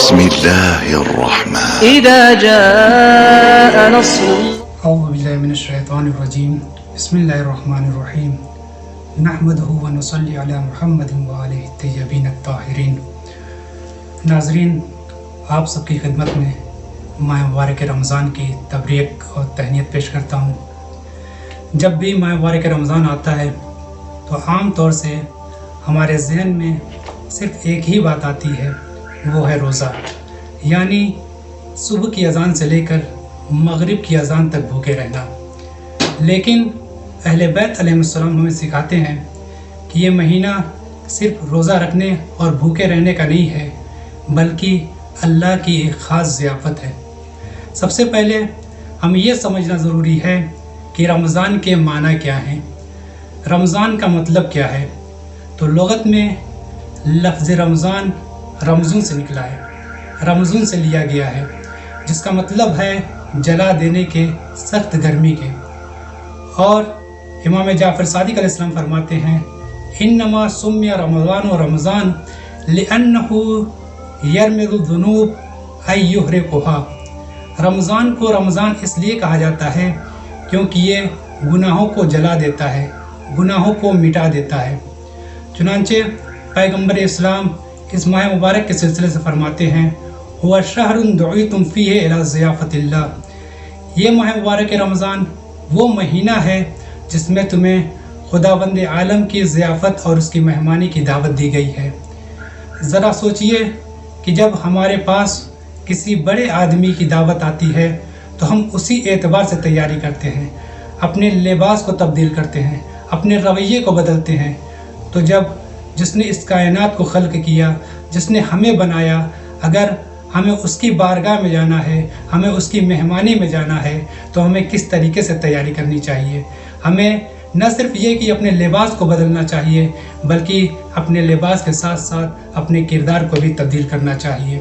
بسم الله الرحمن إذا جاء نصر الله اعوذ باللہ من الشیطان الرجیم بسم اللہ الرحمن الرحیم نحمدہ ونصلی علی محمد وآلہ الطیبین الطاہرین۔ ناظرین، آپ سب کی خدمت میں ماہ مبارک رمضان کی تبریک اور تہنیت پیش کرتا ہوں۔ جب بھی ماہ مبارک رمضان آتا ہے تو عام طور سے ہمارے ذہن میں صرف ایک ہی بات آتی ہے، وہ ہے روزہ، یعنی صبح کی اذان سے لے کر مغرب کی اذان تک بھوکے رہنا۔ لیکن اہل بیت علیہ السلام ہمیں سکھاتے ہیں کہ یہ مہینہ صرف روزہ رکھنے اور بھوکے رہنے کا نہیں ہے، بلکہ اللہ کی ایک خاص ضیافت ہے۔ سب سے پہلے ہمیں یہ سمجھنا ضروری ہے کہ رمضان کے معنی کیا ہیں، رمضان کا مطلب کیا ہے۔ تو لغت میں لفظ رمضان رمضون سے نکلا ہے، رمضون سے لیا گیا ہے، جس کا مطلب ہے جلا دینے کے، سخت گرمی کے۔ اور امام جعفر صادق علیہ السلام فرماتے ہیں انما سمی رمضان و رمضان لأنہ یرمض الذنوب ای یحرقها۔ رمضان کو رمضان اس لیے کہا جاتا ہے کیونکہ یہ گناہوں کو جلا دیتا ہے، گناہوں کو مٹا دیتا ہے۔ چنانچہ پیغمبر اسلام اس ماہ مبارک کے سلسلے سے فرماتے ہیں هو شہر دعیتم فیہ الی ضیافت اللہ۔ یہ ماہ مبارک رمضان وہ مہینہ ہے جس میں تمہیں خداوند عالم کی ضیافت اور اس کی مہمانی کی دعوت دی گئی ہے۔ ذرا سوچئے کہ جب ہمارے پاس کسی بڑے آدمی کی دعوت آتی ہے تو ہم اسی اعتبار سے تیاری کرتے ہیں، اپنے لباس کو تبدیل کرتے ہیں، اپنے رویے کو بدلتے ہیں۔ تو جب جس نے اس کائنات کو خلق کیا، جس نے ہمیں بنایا، اگر ہمیں اس کی بارگاہ میں جانا ہے، ہمیں اس کی مہمانی میں جانا ہے، تو ہمیں کس طریقے سے تیاری کرنی چاہیے۔ ہمیں نہ صرف یہ کہ اپنے لباس کو بدلنا چاہیے، بلکہ اپنے لباس کے ساتھ ساتھ اپنے کردار کو بھی تبدیل کرنا چاہیے۔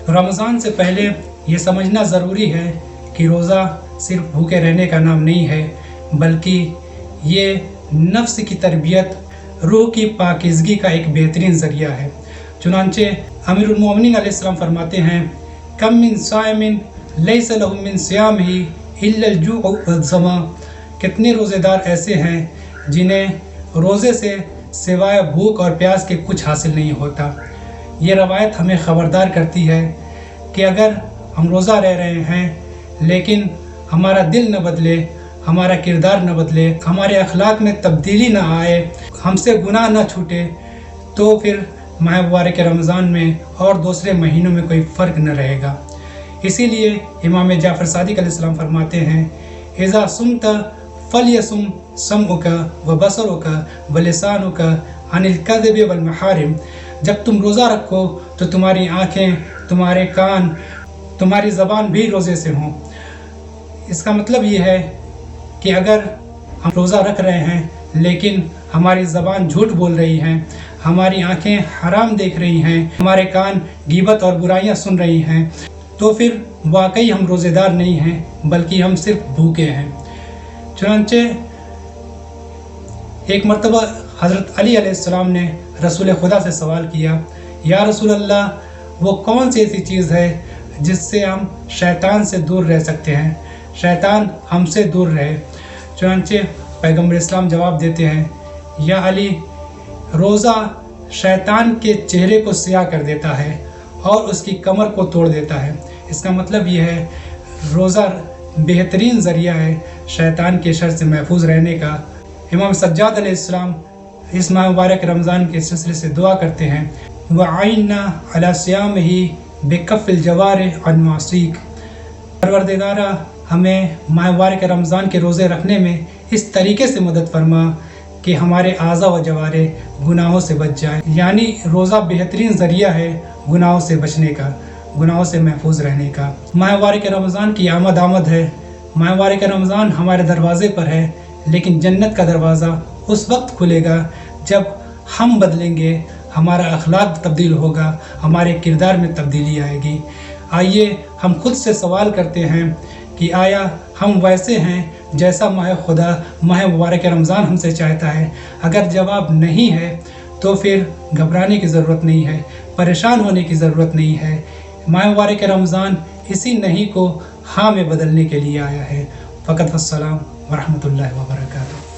رمضان سے پہلے یہ سمجھنا ضروری ہے کہ روزہ صرف بھوکے رہنے کا نام نہیں ہے، بلکہ یہ نفس کی تربیت، روح کی پاکیزگی کا ایک بہترین ذریعہ ہے۔ چنانچہ امیر المومنین علیہ السلام فرماتے ہیں کم من صائم لیس لہ من صیامہ الا الجوع والظما۔ کتنے روزے دار ایسے ہیں جنہیں روزے سے سوائے بھوک اور پیاس کے کچھ حاصل نہیں ہوتا۔ یہ روایت ہمیں خبردار کرتی ہے کہ اگر ہم روزہ رہ رہے ہیں لیکن ہمارا دل نہ بدلے، ہمارا کردار نہ بدلے، ہمارے اخلاق میں تبدیلی نہ آئے، ہم سے گناہ نہ چھوٹے، تو پھر ماہ مبارک رمضان میں اور دوسرے مہینوں میں کوئی فرق نہ رہے گا۔ اسی لیے امام جعفر صادق علیہ السلام فرماتے ہیں اذا صمت فلیصم سمعک وبصرک ولسانک عن الکذب والمحارم۔ جب تم روزہ رکھو تو تمہاری آنکھیں، تمہارے کان، تمہاری زبان بھی روزے سے ہوں۔ اس کا مطلب یہ ہے کہ اگر ہم روزہ رکھ رہے ہیں لیکن ہماری زبان جھوٹ بول رہی ہیں، ہماری آنکھیں حرام دیکھ رہی ہیں، ہمارے کان غیبت اور برائیاں سن رہی ہیں، تو پھر واقعی ہم روزے دار نہیں ہیں بلکہ ہم صرف بھوکے ہیں۔ چنانچہ ایک مرتبہ حضرت علی علیہ السلام نے رسول خدا سے سوال کیا یا رسول اللہ، وہ کون سی ایسی چیز ہے جس سے ہم شیطان سے دور رہ سکتے ہیں، شیطان ہم سے دور رہے۔ چنانچہ پیغمبر اسلام جواب دیتے ہیں یا علی، روزہ شیطان کے چہرے کو سیاہ کر دیتا ہے اور اس کی کمر کو توڑ دیتا ہے۔ اس کا مطلب یہ ہے روزہ بہترین ذریعہ ہے شیطان کے شر سے محفوظ رہنے کا۔ امام سجاد علیہ السلام اس ماہ مبارک رمضان کے سلسلے سے دعا کرتے ہیں وَعَيْنَا عَلَى صِيَامِهِ بِكَفِّ الْجَوَارِحِ عَنْ مَعْصِيَتِكَ۔ پروردگارہ، ہمیں ماہ مبارک رمضان کے روزے رکھنے میں اس طریقے سے مدد فرما کہ ہمارے اعضاء و جوارح گناہوں سے بچ جائیں۔ یعنی روزہ بہترین ذریعہ ہے گناہوں سے بچنے کا، گناہوں سے محفوظ رہنے کا۔ ماہ مبارک رمضان کی آمد ہے، ماہ مبارک رمضان ہمارے دروازے پر ہے، لیکن جنت کا دروازہ اس وقت کھلے گا جب ہم بدلیں گے، ہمارا اخلاق تبدیل ہوگا، ہمارے کردار میں تبدیلی آئے گی۔ آئیے ہم خود سے سوال کرتے ہیں کہ آیا ہم ویسے ہیں جیسا خدا ماہ مبارک رمضان ہم سے چاہتا ہے؟ اگر جواب نہیں ہے تو پھر گھبرانے کی ضرورت نہیں ہے، پریشان ہونے کی ضرورت نہیں ہے۔ ماہ مبارک رمضان اسی نہیں کو ہاں میں بدلنے کے لیے آیا ہے۔ فقط السلام ورحمۃ اللہ وبرکاتہ۔